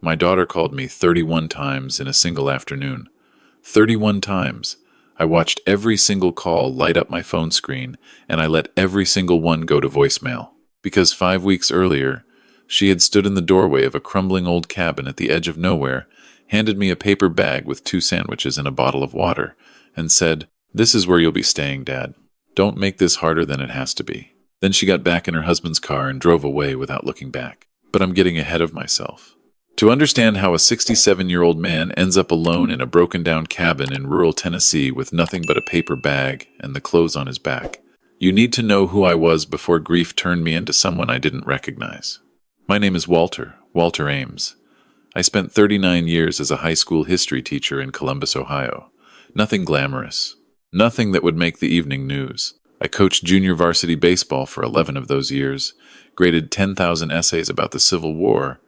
My daughter called me 31 times in a single afternoon. 31 times. I watched every single call light up my phone screen, and I let every single one go to voicemail. Because 5 weeks earlier, she had stood in the doorway of a crumbling old cabin at the edge of nowhere, handed me a paper bag with 2 sandwiches and a bottle of water, and said, "This is where you'll be staying, Dad. Don't make this harder than it has to be." Then she got back in her husband's car and drove away without looking back. But I'm getting ahead of myself. To understand how a 67-year-old man ends up alone in a broken-down cabin in rural Tennessee with nothing but a paper bag and the clothes on his back, you need to know who I was before grief turned me into someone I didn't recognize. My name is Walter Ames. I spent 39 years as a high school history teacher in Columbus, Ohio. Nothing glamorous. Nothing that would make the evening news. I coached junior varsity baseball for 11 of those years, graded 10,000 essays about the Civil War,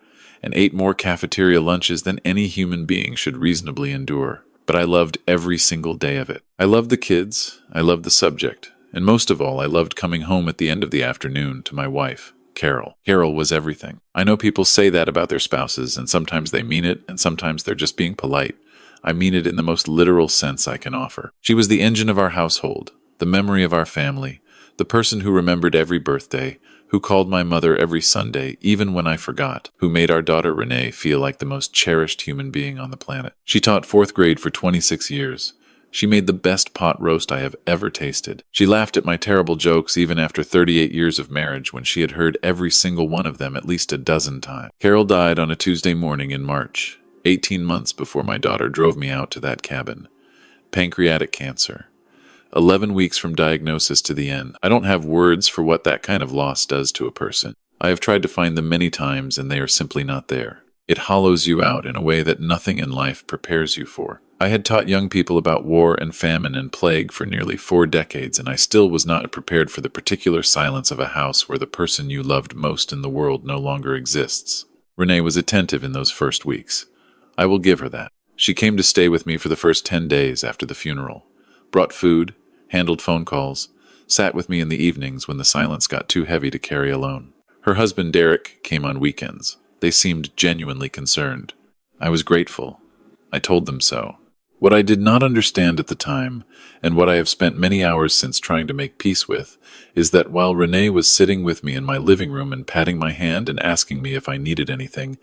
and ate more cafeteria lunches than any human being should reasonably endure. But I loved every single day of it. I loved the kids, I loved the subject, and most of all, I loved coming home at the end of the afternoon to my wife, Carol. Carol was everything. I know people say that about their spouses, and sometimes they mean it, and sometimes they're just being polite. I mean it in the most literal sense I can offer. She was the engine of our household, the memory of our family, the person who remembered every birthday, who called my mother every Sunday, even when I forgot, who made our daughter Renee feel like the most cherished human being on the planet. She taught 4th grade for 26 years. She made the best pot roast I have ever tasted. She laughed at my terrible jokes even after 38 years of marriage when she had heard every single one of them at least a dozen times. Carol died on a Tuesday morning in March, 18 months before my daughter drove me out to that cabin. Pancreatic cancer. 11 weeks from diagnosis to the end. I don't have words for what that kind of loss does to a person. I have tried to find them many times and they are simply not there. It hollows you out in a way that nothing in life prepares you for. I had taught young people about war and famine and plague for nearly 4 decades, and I still was not prepared for the particular silence of a house where the person you loved most in the world no longer exists. Renee was attentive in those first weeks. I will give her that. She came to stay with me for the first 10 days after the funeral, brought food, handled phone calls, sat with me in the evenings when the silence got too heavy to carry alone. Her husband Derek came on weekends. They seemed genuinely concerned. I was grateful. I told them so. What I did not understand at the time, and what I have spent many hours since trying to make peace with, is that while Renee was sitting with me in my living room and patting my hand and asking me if I needed anything,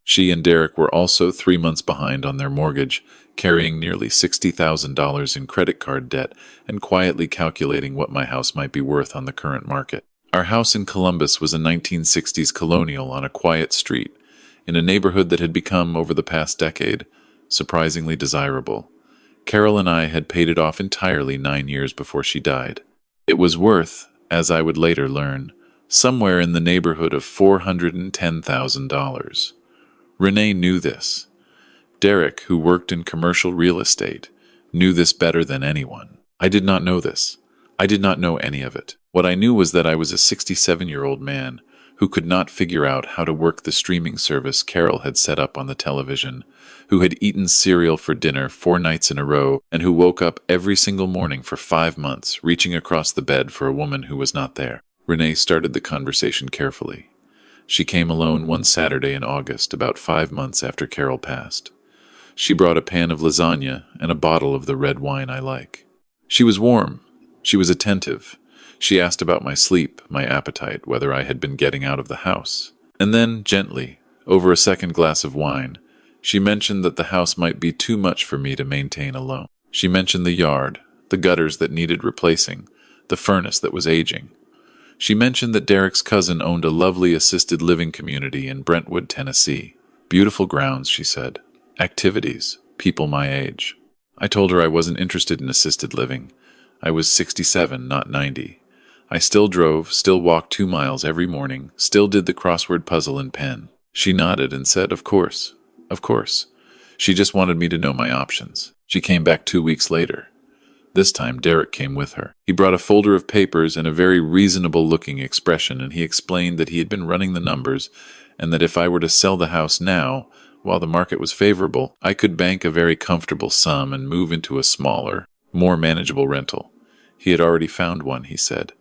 she and Derek were also 3 months behind on their mortgage, carrying nearly $60,000 in credit card debt and quietly calculating what my house might be worth on the current market. Our house in Columbus was a 1960s colonial on a quiet street, in a neighborhood that had become, over the past decade, surprisingly desirable. Carol and I had paid it off entirely 9 years before she died. It was worth, as I would later learn, somewhere in the neighborhood of $410,000. Renee knew this. Derek, who worked in commercial real estate, knew this better than anyone. I did not know this. I did not know any of it. What I knew was that I was a 67-year-old man who could not figure out how to work the streaming service Carol had set up on the television, who had eaten cereal for dinner 4 nights in a row, and who woke up every single morning for 5 months, reaching across the bed for a woman who was not there. Renee started the conversation carefully. She came alone one Saturday in August, about 5 months after Carol passed. She brought a pan of lasagna and a bottle of the red wine I like. She was warm. She was attentive. She asked about my sleep, my appetite, whether I had been getting out of the house. And then, gently, over a second glass of wine, she mentioned that the house might be too much for me to maintain alone. She mentioned the yard, the gutters that needed replacing, the furnace that was aging. She mentioned that Derek's cousin owned a lovely assisted living community in Brentwood, Tennessee. Beautiful grounds, she said. Activities, people my age. I told her I wasn't interested in assisted living. I was 67, not 90. I still drove, still walked 2 miles every morning, still did the crossword puzzle in pen. She nodded and said, "Of course, of course." She just wanted me to know my options. She came back 2 weeks later. This time Derek came with her. He brought a folder of papers and a very reasonable-looking expression, and he explained that he had been running the numbers, and that if I were to sell the house now, while the market was favorable, I could bank a very comfortable sum and move into a smaller, more manageable rental. He had already found one, he said,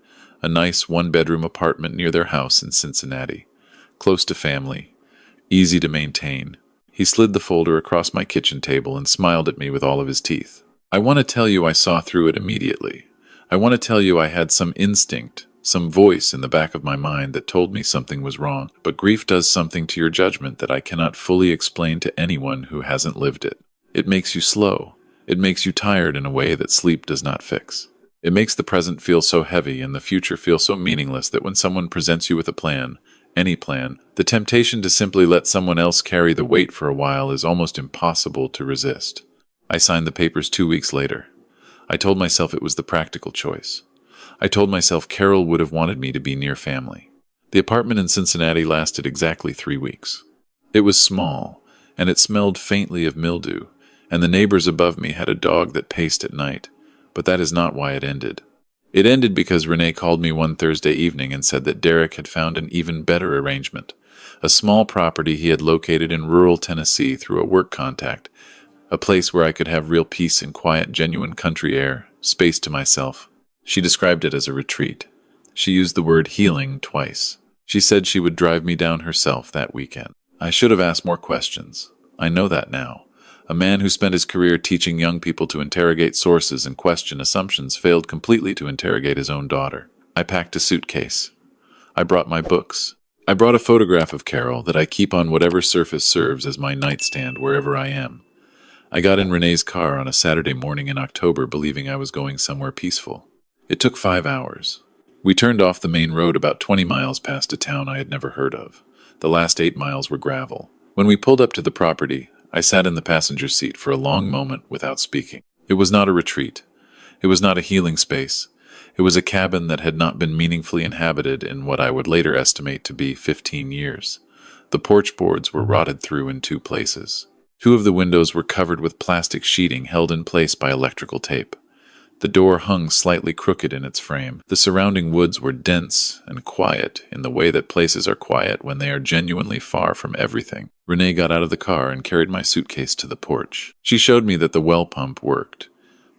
a nice 1-bedroom apartment near their house in Cincinnati, close to family, easy to maintain, He slid the folder across my kitchen table and smiled at me with all of his teeth. I want to tell you I saw through it immediately. I want to tell you I had some instinct, some voice in the back of my mind that told me something was wrong. But grief does something to your judgment that I cannot fully explain to anyone who hasn't lived it. It makes you slow. It makes you tired in a way that sleep does not fix. It makes the present feel so heavy and the future feel so meaningless that when someone presents you with a plan, any plan, the temptation to simply let someone else carry the weight for a while is almost impossible to resist. I signed the papers 2 weeks later. I told myself it was the practical choice. I told myself Carol would have wanted me to be near family. The apartment in Cincinnati lasted exactly 3 weeks. It was small, and it smelled faintly of mildew, and the neighbors above me had a dog that paced at night. But that is not why it ended. It ended because Renee called me one Thursday evening and said that Derek had found an even better arrangement, a small property he had located in rural Tennessee through a work contact, a place where I could have real peace and quiet, genuine country air, space to myself. She described it as a retreat. She used the word healing twice. She said she would drive me down herself that weekend. I should have asked more questions. I know that now. A man who spent his career teaching young people to interrogate sources and question assumptions failed completely to interrogate his own daughter. I packed a suitcase. I brought my books. I brought a photograph of Carol that I keep on whatever surface serves as my nightstand wherever I am. I got in Renee's car on a Saturday morning in October, believing I was going somewhere peaceful. It took 5 hours. We turned off the main road about 20 miles past a town I had never heard of. The last 8 miles were gravel. When we pulled up to the property, I sat in the passenger seat for a long moment without speaking. It was not a retreat. It was not a healing space. It was a cabin that had not been meaningfully inhabited in what I would later estimate to be 15 years. The porch boards were rotted through in 2 places. 2 of the windows were covered with plastic sheeting held in place by electrical tape. The door hung slightly crooked in its frame. The surrounding woods were dense and quiet in the way that places are quiet when they are genuinely far from everything. Renee got out of the car and carried my suitcase to the porch. She showed me that the well pump worked,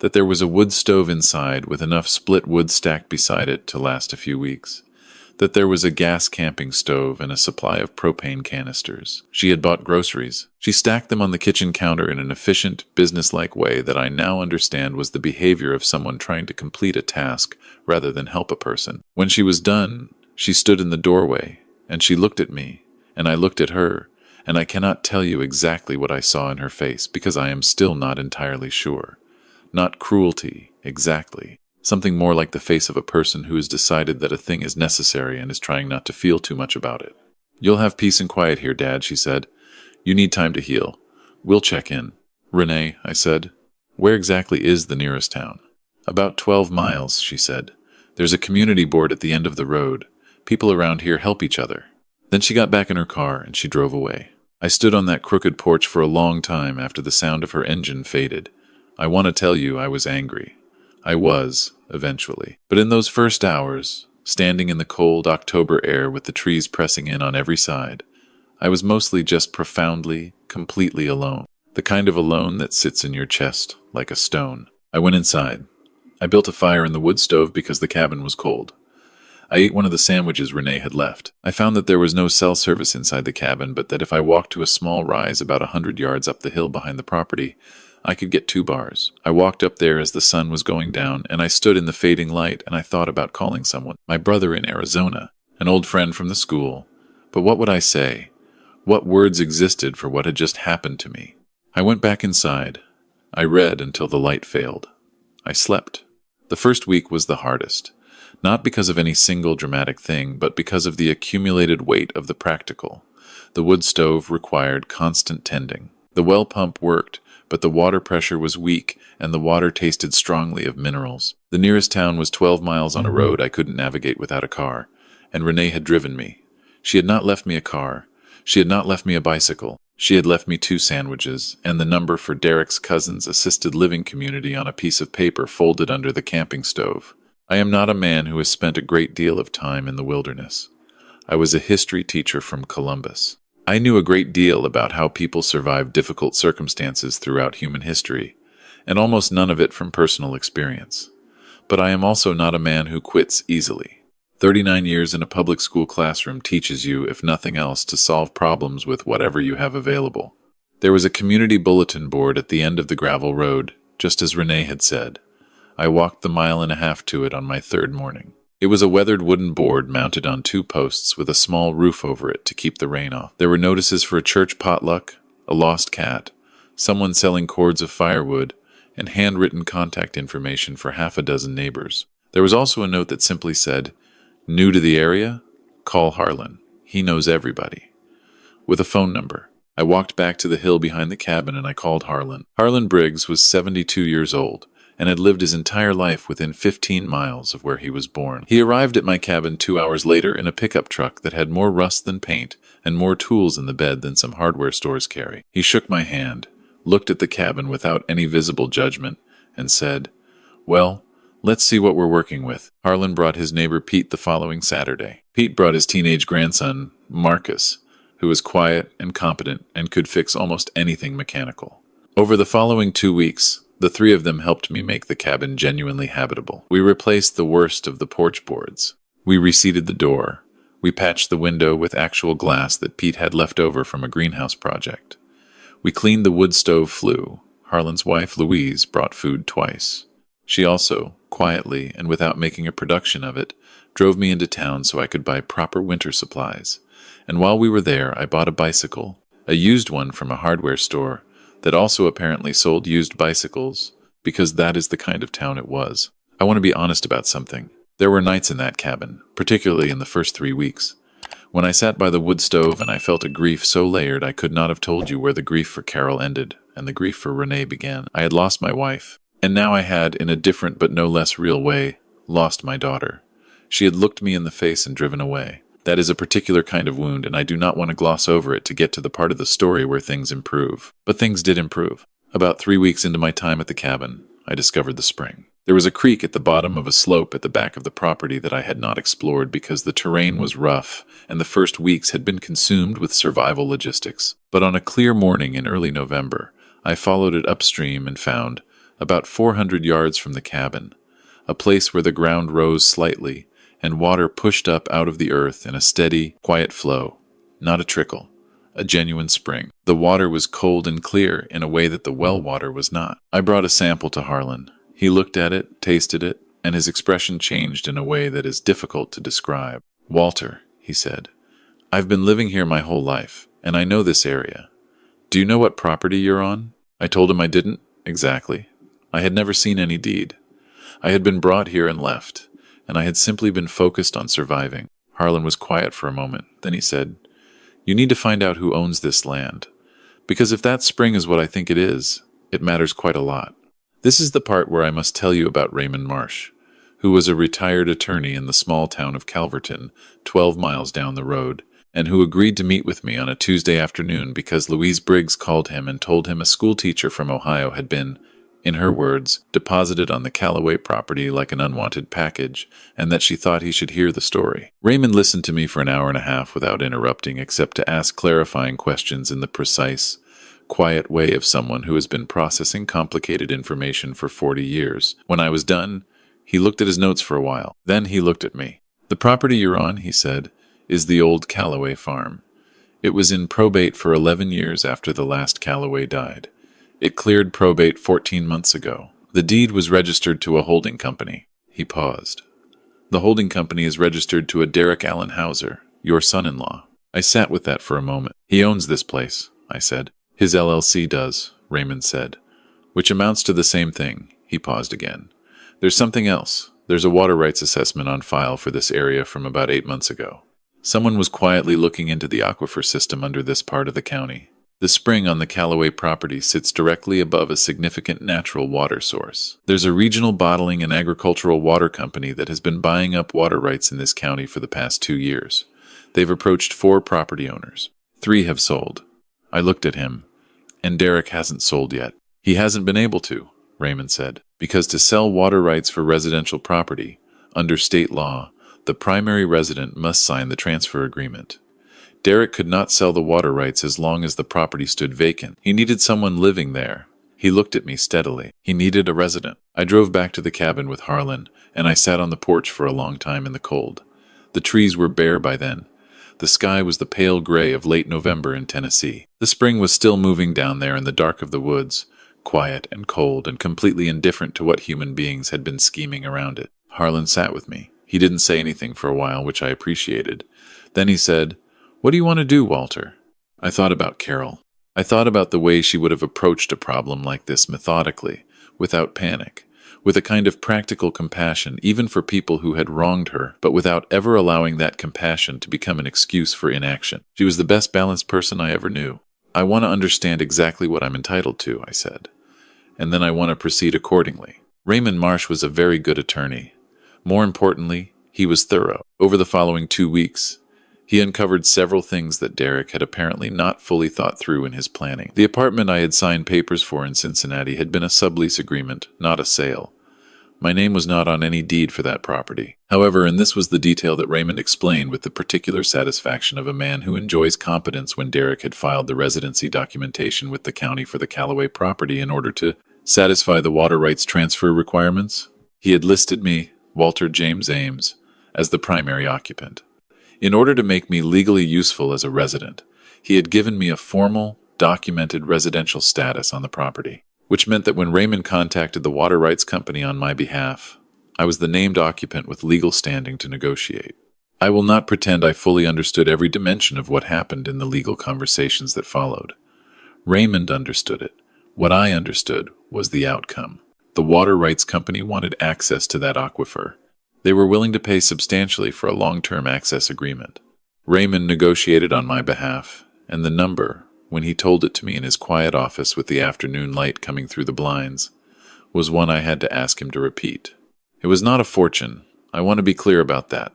that there was a wood stove inside with enough split wood stacked beside it to last a few weeks, that there was a gas camping stove and a supply of propane canisters. She had bought groceries. She stacked them on the kitchen counter in an efficient, businesslike way that I now understand was the behavior of someone trying to complete a task rather than help a person. When she was done, she stood in the doorway, and she looked at me, and I looked at her, and I cannot tell you exactly what I saw in her face because I am still not entirely sure. Not cruelty, exactly. Something more like the face of a person who has decided that a thing is necessary and is trying not to feel too much about it. "You'll have peace and quiet here, Dad," she said. "You need time to heal. We'll check in." "Renee," I said, "where exactly is the nearest town?" "About 12 miles, she said. "There's a community board at the end of the road. People around here help each other." Then she got back in her car and she drove away. I stood on that crooked porch for a long time after the sound of her engine faded. I want to tell you I was angry. I was, eventually. But in those first hours, standing in the cold October air with the trees pressing in on every side, I was mostly just profoundly, completely alone. The kind of alone that sits in your chest like a stone. I went inside. I built a fire in the wood stove because the cabin was cold. I ate one of the sandwiches Renee had left. I found that there was no cell service inside the cabin, but that if I walked to a small rise about 100 yards up the hill behind the property, I could get 2 bars. I walked up there as the sun was going down, and I stood in the fading light and I thought about calling someone. My brother in Arizona, an old friend from the school. But what would I say? What words existed for what had just happened to me? I went back inside. I read until the light failed. I slept. The first week was the hardest. Not because of any single dramatic thing, but because of the accumulated weight of the practical. The wood stove required constant tending. The well pump worked, but the water pressure was weak and the water tasted strongly of minerals. The nearest town was 12 miles on a road I couldn't navigate without a car, and Renee had driven me. She had not left me a car. She had not left me a bicycle. She had left me 2 sandwiches and the number for Derek's cousin's assisted living community on a piece of paper folded under the camping stove. I am not a man who has spent a great deal of time in the wilderness. I was a history teacher from Columbus. I knew a great deal about how people survived difficult circumstances throughout human history, and almost none of it from personal experience. But I am also not a man who quits easily. 39 years in a public school classroom teaches you, if nothing else, to solve problems with whatever you have available. There was a community bulletin board at the end of the gravel road, just as Renee had said. I walked the 1.5 miles to it on my third morning. It was a weathered wooden board mounted on 2 posts with a small roof over it to keep the rain off. There were notices for a church potluck, a lost cat, someone selling cords of firewood, and handwritten contact information for 6 neighbors. There was also a note that simply said, "New to the area? Call Harlan. He knows everybody," with a phone number. I walked back to the hill behind the cabin and I called Harlan. Harlan Briggs was 72 years old and had lived his entire life within 15 miles of where he was born. He arrived at my cabin 2 hours later in a pickup truck that had more rust than paint and more tools in the bed than some hardware stores carry. He shook my hand, looked at the cabin without any visible judgment, and said, "Well, let's see what we're working with." Harlan brought his neighbor Pete the following Saturday. Pete brought his teenage grandson, Marcus, who was quiet and competent and could fix almost anything mechanical. Over the following 2 weeks, the 3 of them helped me make the cabin genuinely habitable. We replaced the worst of the porch boards. We reseated the door. We patched the window with actual glass that Pete had left over from a greenhouse project. We cleaned the wood stove flue. Harlan's wife, Louise, brought food twice. She also, quietly and without making a production of it, drove me into town so I could buy proper winter supplies. And while we were there, I bought a bicycle, a used one from a hardware store that also apparently sold used bicycles, because that is the kind of town it was. I want to be honest about something. There were nights in that cabin, particularly in the first 3 weeks, when I sat by the wood stove and I felt a grief so layered I could not have told you where the grief for Carol ended and the grief for Renee began. I had lost my wife, and now I had, in a different but no less real way, lost my daughter. She had looked me in the face and driven away. That is a particular kind of wound, and I do not want to gloss over it to get to the part of the story where things improve. But things did improve. About 3 weeks into my time at the cabin, I discovered the spring. There was a creek at the bottom of a slope at the back of the property that I had not explored because the terrain was rough and the first weeks had been consumed with survival logistics. But on a clear morning in early November, I followed it upstream and found, about 400 yards from the cabin, a place where the ground rose slightly and water pushed up out of the earth in a steady, quiet flow, not a trickle, a genuine spring. The water was cold and clear in a way that the well water was not. I brought a sample to Harlan. He looked at it, tasted it, and his expression changed in a way that is difficult to describe. "Walter," he said, "I've been living here my whole life, and I know this area. Do you know what property you're on?" I told him I didn't, exactly. I had never seen any deed. I had been brought here and left, and I had simply been focused on surviving. Harlan was quiet for a moment. Then he said, "You need to find out who owns this land. Because if that spring is what I think it is, it matters quite a lot." This is the part where I must tell you about Raymond Marsh, who was a retired attorney in the small town of Calverton, 12 miles down the road, and who agreed to meet with me on a Tuesday afternoon because Louise Briggs called him and told him a school teacher from Ohio had been, in her words, deposited on the Callaway property like an unwanted package, and that she thought he should hear the story. Raymond listened to me for an hour and a half without interrupting except to ask clarifying questions in the precise, quiet way of someone who has been processing complicated information for 40 years. When I was done, he looked at his notes for a while. Then he looked at me. "The property you're on," he said, "is the old Callaway farm. It was in probate for 11 years after the last Callaway died. It cleared probate 14 months ago. The deed was registered to a holding company." He paused. "The holding company is registered to a Derek Allen Hauser, your son-in-law." I sat with that for a moment. "He owns this place," I said. "His LLC does," Raymond said, "which amounts to the same thing." He paused again. "There's something else. There's a water rights assessment on file for this area from about 8 months ago. Someone was quietly looking into the aquifer system under this part of the county. The spring on the Callaway property sits directly above a significant natural water source. There's a regional bottling and agricultural water company that has been buying up water rights in this county for the past 2 years. They've approached 4 property owners. 3 have sold." I looked at him, and Derek hasn't sold yet. "He hasn't been able to," Raymond said, "because to sell water rights for residential property, under state law, the primary resident must sign the transfer agreement. Derek could not sell the water rights as long as the property stood vacant. He needed someone living there." He looked at me steadily. "He needed a resident." I drove back to the cabin with Harlan, and I sat on the porch for a long time in the cold. The trees were bare by then. The sky was the pale gray of late November in Tennessee. The spring was still moving down there in the dark of the woods, quiet and cold and completely indifferent to what human beings had been scheming around it. Harlan sat with me. He didn't say anything for a while, which I appreciated. Then he said, "What do you want to do, Walter?" I thought about Carol. I thought about the way she would have approached a problem like this methodically, without panic, with a kind of practical compassion even for people who had wronged her, but without ever allowing that compassion to become an excuse for inaction. She was the best balanced person I ever knew. "I want to understand exactly what I'm entitled to," I said, "and then I want to proceed accordingly." Raymond Marsh was a very good attorney. More importantly, he was thorough. Over the following 2 weeks, he uncovered several things that Derek had apparently not fully thought through in his planning. The apartment I had signed papers for in Cincinnati had been a sublease agreement, not a sale. My name was not on any deed for that property. However, and this was the detail that Raymond explained with the particular satisfaction of a man who enjoys competence, when Derek had filed the residency documentation with the county for the Callaway property in order to satisfy the water rights transfer requirements, he had listed me, Walter James Ames, as the primary occupant. In order to make me legally useful as a resident, he had given me a formal, documented residential status on the property, which meant that when Raymond contacted the water rights company on my behalf, I was the named occupant with legal standing to negotiate. I will not pretend I fully understood every dimension of what happened in the legal conversations that followed. Raymond understood it. What I understood was the outcome. The water rights company wanted access to that aquifer. They were willing to pay substantially for a long-term access agreement. Raymond negotiated on my behalf, and the number, when he told it to me in his quiet office with the afternoon light coming through the blinds, was one I had to ask him to repeat. It was not a fortune. I want to be clear about that.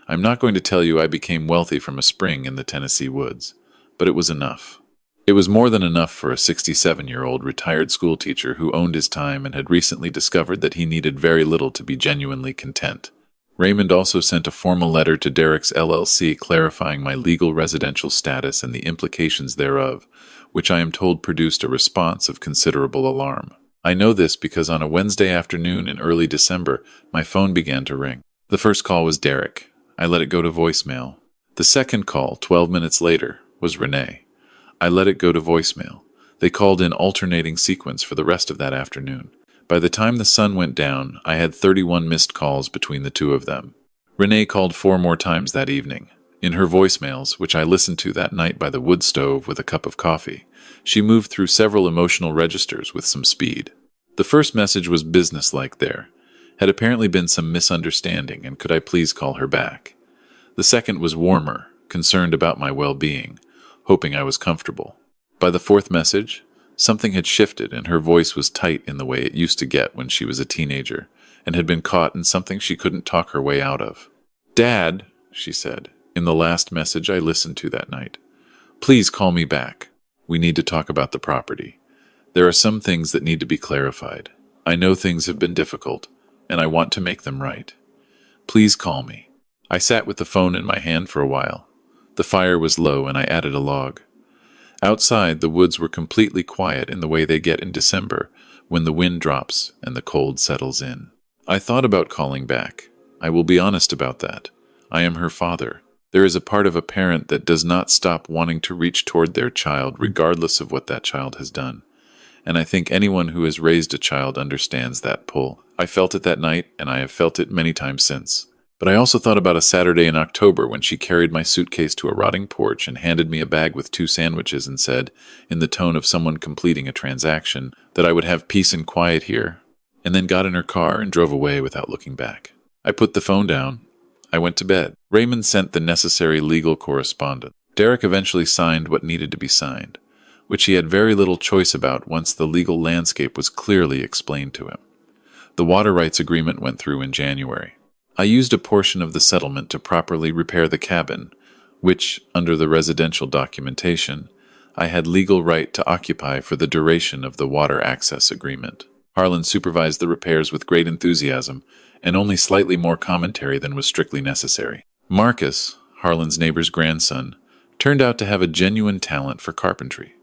I'm not going to tell you I became wealthy from a spring in the Tennessee woods, but it was enough. It was more than enough for a 67-year-old retired schoolteacher who owned his time and had recently discovered that he needed very little to be genuinely content. Raymond also sent a formal letter to Derek's LLC clarifying my legal residential status and the implications thereof, which I am told produced a response of considerable alarm. I know this because on a Wednesday afternoon in early December, my phone began to ring. The first call was Derek. I let it go to voicemail. The second call, 12 minutes later, was Renee. I let it go to voicemail. They called in alternating sequence for the rest of that afternoon. By the time the sun went down, I had 31 missed calls between the two of them. Renee called 4 more times that evening. In her voicemails, which I listened to that night by the wood stove with a cup of coffee, she moved through several emotional registers with some speed. The first message was businesslike. There had apparently been some misunderstanding, and could I please call her back? The second was warmer, concerned about my well-being, hoping I was comfortable. By the fourth message, something had shifted, and her voice was tight in the way it used to get when she was a teenager, and had been caught in something she couldn't talk her way out of. "Dad," she said, in the last message I listened to that night, "please call me back. We need to talk about the property. There are some things that need to be clarified. I know things have been difficult, and I want to make them right. Please call me." I sat with the phone in my hand for a while. The fire was low, and I added a log. Outside, the woods were completely quiet in the way they get in December, when the wind drops and the cold settles in. I thought about calling back. I will be honest about that. I am her father. There is a part of a parent that does not stop wanting to reach toward their child regardless of what that child has done. And I think anyone who has raised a child understands that pull. I felt it that night, and I have felt it many times since. But I also thought about a Saturday in October when she carried my suitcase to a rotting porch and handed me a bag with 2 sandwiches and said, in the tone of someone completing a transaction, that I would have peace and quiet here, and then got in her car and drove away without looking back. I put the phone down. I went to bed. Raymond sent the necessary legal correspondence. Derek eventually signed what needed to be signed, which he had very little choice about once the legal landscape was clearly explained to him. The water rights agreement went through in January. I used a portion of the settlement to properly repair the cabin, which, under the residential documentation, I had legal right to occupy for the duration of the water access agreement. Harlan supervised the repairs with great enthusiasm, and only slightly more commentary than was strictly necessary. Marcus, Harlan's neighbor's grandson, turned out to have a genuine talent for carpentry.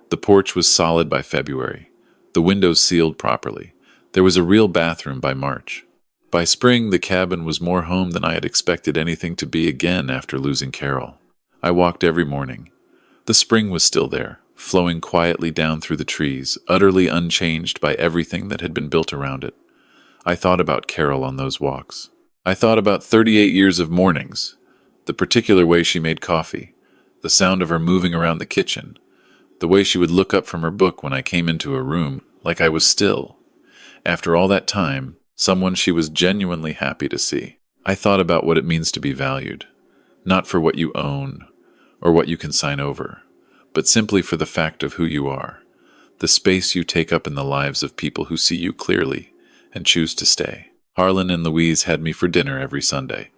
The porch was solid by February, the windows sealed properly. There was a real bathroom by March. By spring, the cabin was more home than I had expected anything to be again after losing Carol. I walked every morning. The spring was still there, flowing quietly down through the trees, utterly unchanged by everything that had been built around it. I thought about Carol on those walks. I thought about 38 years of mornings, the particular way she made coffee, the sound of her moving around the kitchen, the way she would look up from her book when I came into her room, like I was still, after all that time, someone she was genuinely happy to see. I thought about what it means to be valued, not for what you own or what you can sign over, but simply for the fact of who you are, the space you take up in the lives of people who see you clearly and choose to stay. Harlan and Louise had me for dinner every Sunday.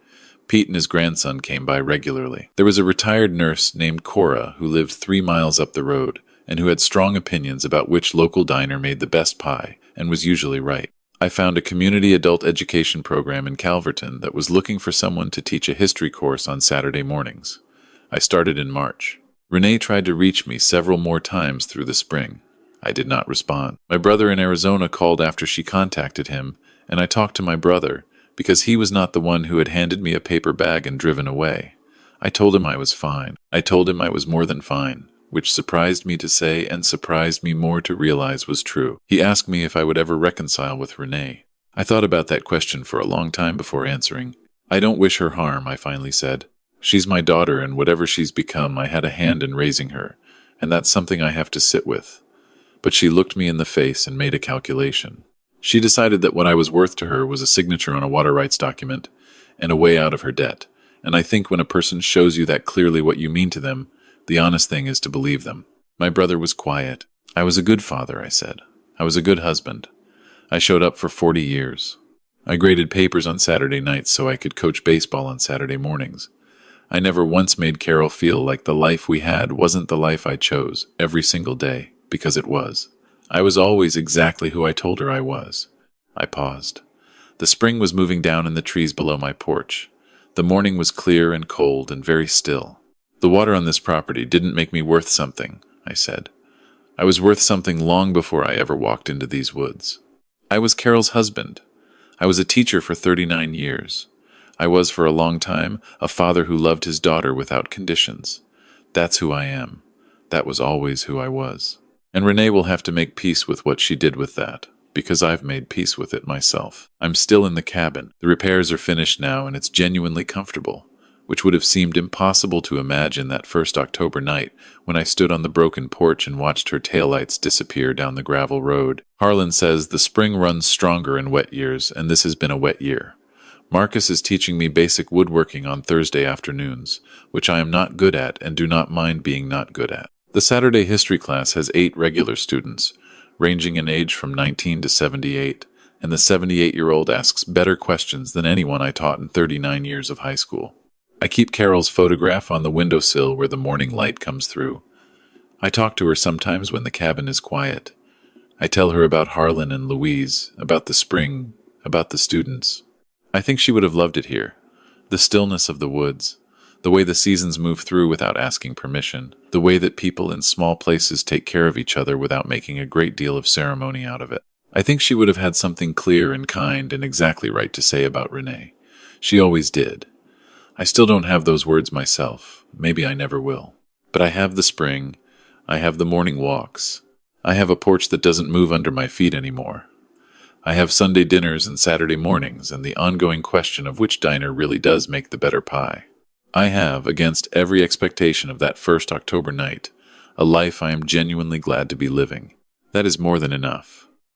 Pete and his grandson came by regularly. There was a retired nurse named Cora who lived 3 miles up the road and who had strong opinions about which local diner made the best pie and was usually right. I found a community adult education program in Calverton that was looking for someone to teach a history course on Saturday mornings. I started in March. Renee tried to reach me several more times through the spring. I did not respond. My brother in Arizona called after she contacted him, and I talked to my brother because he was not the one who had handed me a paper bag and driven away. I told him I was fine. I told him I was more than fine, which surprised me to say and surprised me more to realize was true. He asked me if I would ever reconcile with Renee. I thought about that question for a long time before answering. I don't wish her harm, I finally said. She's my daughter, and whatever she's become, I had a hand in raising her, and that's something I have to sit with. But she looked me in the face and made a calculation. She decided that what I was worth to her was a signature on a water rights document and a way out of her debt. And I think when a person shows you that clearly what you mean to them, the honest thing is to believe them. My brother was quiet. I was a good father, I said. I was a good husband. I showed up for 40 years. I graded papers on Saturday nights so I could coach baseball on Saturday mornings. I never once made Carol feel like the life we had wasn't the life I chose every single day, because it was. I was always exactly who I told her I was. I paused. The spring was moving down in the trees below my porch. The morning was clear and cold and very still. The water on this property didn't make me worth something, I said. I was worth something long before I ever walked into these woods. I was Carol's husband. I was a teacher for 39 years. I was, for a long time, a father who loved his daughter without conditions. That's who I am. That was always who I was. And Renee will have to make peace with what she did with that, because I've made peace with it myself. I'm still in the cabin. The repairs are finished now, and it's genuinely comfortable, which would have seemed impossible to imagine that first October night when I stood on the broken porch and watched her taillights disappear down the gravel road. Harlan says the spring runs stronger in wet years, and this has been a wet year. Marcus is teaching me basic woodworking on Thursday afternoons, which I am not good at and do not mind being not good at. The Saturday history class has 8 regular students, ranging in age from 19 to 78, and the 78-year-old asks better questions than anyone I taught in 39 years of high school. I keep Carol's photograph on the windowsill where the morning light comes through. I talk to her sometimes when the cabin is quiet. I tell her about Harlan and Louise, about the spring, about the students. I think she would have loved it here. The stillness of the woods, the way the seasons move through without asking permission, the way that people in small places take care of each other without making a great deal of ceremony out of it. I think she would have had something clear and kind and exactly right to say about Renee. She always did. I still don't have those words myself. Maybe I never will. But I have the spring. I have the morning walks. I have a porch that doesn't move under my feet anymore. I have Sunday dinners and Saturday mornings and the ongoing question of which diner really does make the better pie. I have, against every expectation of that first October night, a life I am genuinely glad to be living. That is more than enough.